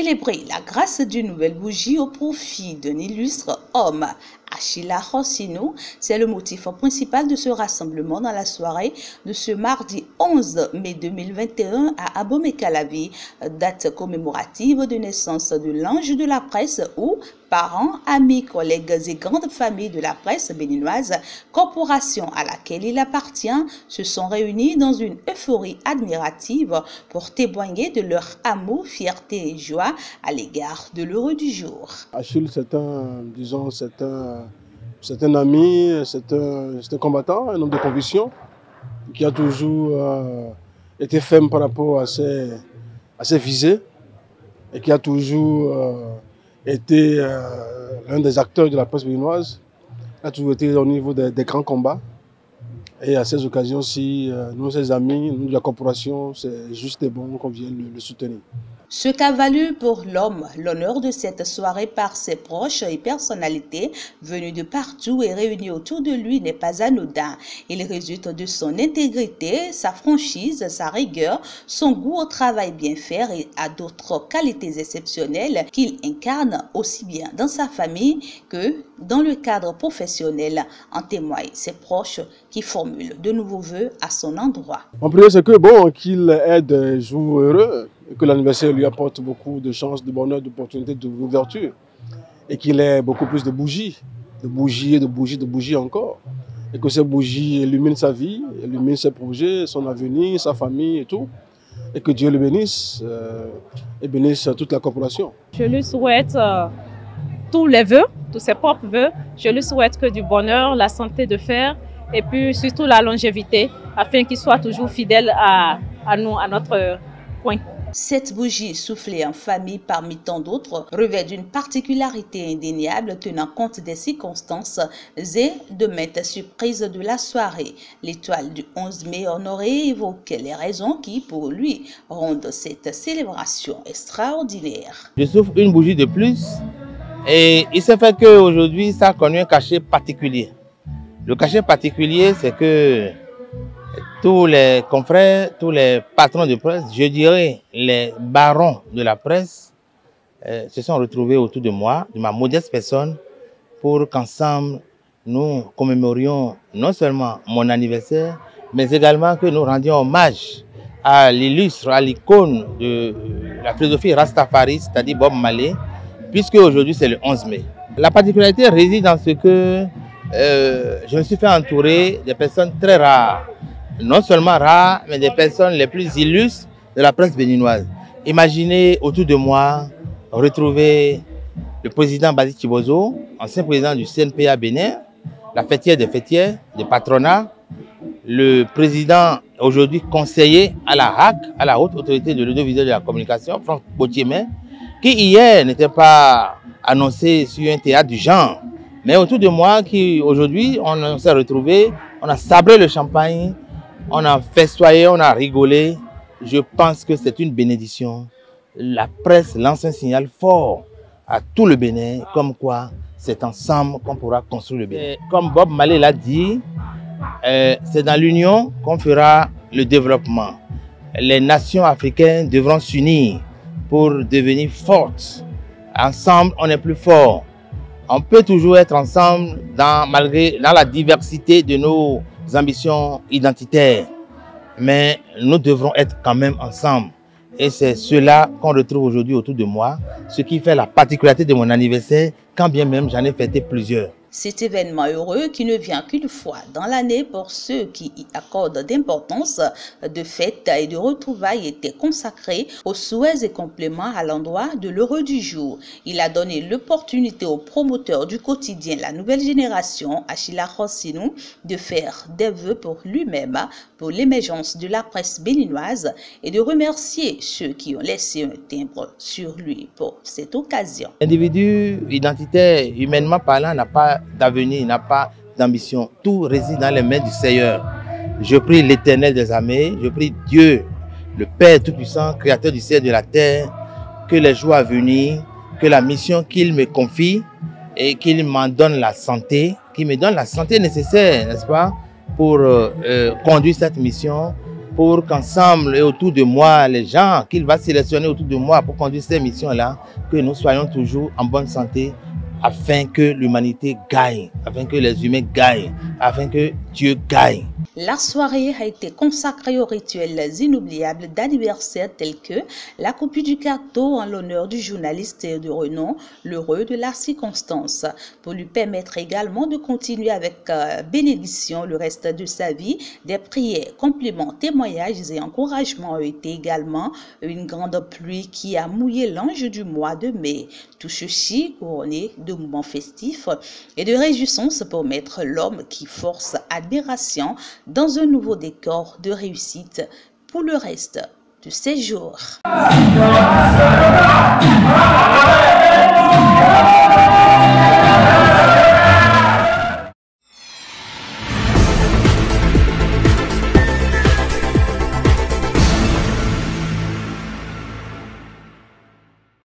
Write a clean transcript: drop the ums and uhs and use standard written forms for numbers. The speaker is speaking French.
célébrer la grâce d'une nouvelle bougie au profit d'un illustre homme. Achila Rossinou, c'est le motif principal de ce rassemblement dans la soirée de ce mardi 11 mai 2021 à Abomey-Calavi, date commémorative de naissance de l'ange de la presse où parents, amis, collègues et grandes familles de la presse béninoise, corporation à laquelle il appartient, se sont réunis dans une euphorie admirative pour témoigner de leur amour, fierté et joie à l'égard de l'heureux du jour. Achille, c'est un ami, c'est un combattant, un homme de conviction qui a toujours été ferme par rapport à ses visées et qui a toujours été l'un des acteurs de la presse béninoise. Il a toujours été au niveau des grands combats. Et à ces occasions-ci, nous, ses amis, nous de la corporation, c'est juste et bon qu'on vienne le soutenir. Ce qu'a valu pour l'homme l'honneur de cette soirée par ses proches et personnalités venues de partout et réunies autour de lui n'est pas anodin. Il résulte de son intégrité, sa franchise, sa rigueur, son goût au travail bien faire et à d'autres qualités exceptionnelles qu'il incarne aussi bien dans sa famille que dans le cadre professionnel. En témoignent ses proches qui formulent de nouveaux vœux à son endroit. Mon prière, c'est que bon, qu'il ait des jours heureux, et que l'anniversaire lui apporte beaucoup de chance, de bonheur, d'opportunités, d'ouverture. Et qu'il ait beaucoup plus de bougies, de bougies encore. Et que ces bougies illuminent sa vie, illuminent ses projets, son avenir, sa famille et tout. Et que Dieu le bénisse et bénisse toute la corporation. Je lui souhaite tous les vœux, tous ses propres vœux. Je lui souhaite que du bonheur, la santé de fer et puis surtout la longévité afin qu'il soit toujours fidèle à nous, à notre coin. Cette bougie soufflée en famille parmi tant d'autres revêt d'une particularité indéniable tenant compte des circonstances et de maintes surprises de la soirée. L'étoile du 11 mai honoré évoque les raisons qui, pour lui, rendent cette célébration extraordinaire. Je souffle une bougie de plus et il s'est fait qu'aujourd'hui, ça a connu un cachet particulier. Le cachet particulier, c'est que tous les confrères, tous les patrons de presse, je dirais les barons de la presse, se sont retrouvés autour de moi, de ma modeste personne, pour qu'ensemble nous commémorions non seulement mon anniversaire, mais également que nous rendions hommage à l'illustre, à l'icône de la philosophie Rastafari, c'est-à-dire Bob Marley, puisque aujourd'hui c'est le 11 mai. La particularité réside dans ce que je me suis fait entourer de personnes très rares. Non seulement rares, mais des personnes les plus illustres de la presse béninoise. Imaginez autour de moi retrouver le président Basil Chibozo, ancien président du CNPA Bénin, la fêtière des fêtières, du patronat, le président aujourd'hui conseiller à la HAC, à la haute autorité de l'audiovisuel de la communication, Franck Gauthier, qui hier n'était pas annoncé sur un théâtre du genre. Mais autour de moi, qui aujourd'hui, on s'est retrouvés, on a sabré le champagne, on a festoyé, on a rigolé. Je pense que c'est une bénédiction. La presse lance un signal fort à tout le Bénin, comme quoi c'est ensemble qu'on pourra construire le Bénin. Comme Bob Marley l'a dit, c'est dans l'union qu'on fera le développement. Les nations africaines devront s'unir pour devenir fortes. Ensemble, on est plus fort. On peut toujours être ensemble dans la diversité de nos ambitions identitaires, mais nous devrons être quand même ensemble. Et c'est cela qu'on retrouve aujourd'hui autour de moi, ce qui fait la particularité de mon anniversaire, quand bien même j'en ai fêté plusieurs. Cet événement heureux qui ne vient qu'une fois dans l'année pour ceux qui y accordent d'importance, de fêtes et de retrouvailles était consacré aux souhaits et compléments à l'endroit de l'heureux du jour. Il a donné l'opportunité aux promoteurs du quotidien La Nouvelle Génération, Achila Rossinou, de faire des vœux pour lui-même, pour l'émergence de la presse béninoise et de remercier ceux qui ont laissé un timbre sur lui pour cette occasion. L'individu identitaire, humainement parlant, n'a pas d'avenir, n'a pas d'ambition. Tout réside dans les mains du Seigneur. Je prie l'Éternel des armées, je prie Dieu, le Père Tout-Puissant, Créateur du ciel et de la terre, que les jours à venir, que la mission qu'il me confie et qu'il m'en donne la santé, qu'il me donne la santé nécessaire, n'est-ce pas, pour conduire cette mission, pour qu'ensemble et autour de moi, les gens qu'il va sélectionner autour de moi pour conduire ces missions-là, que nous soyons toujours en bonne santé, afin que l'humanité gagne, afin que les humains gagnent, afin que Dieu gagne. La soirée a été consacrée aux rituels inoubliables d'anniversaire tels que la coupe du gâteau en l'honneur du journaliste de renom, l'heureux de la circonstance, pour lui permettre également de continuer avec bénédiction le reste de sa vie. Des prières, compliments, témoignages et encouragements ont été également une grande pluie qui a mouillé l'ange du mois de mai. Tout ceci couronné de moments festifs et de réjouissance pour mettre l'homme qui force admiration dans un nouveau décor de réussite pour le reste de ses jours.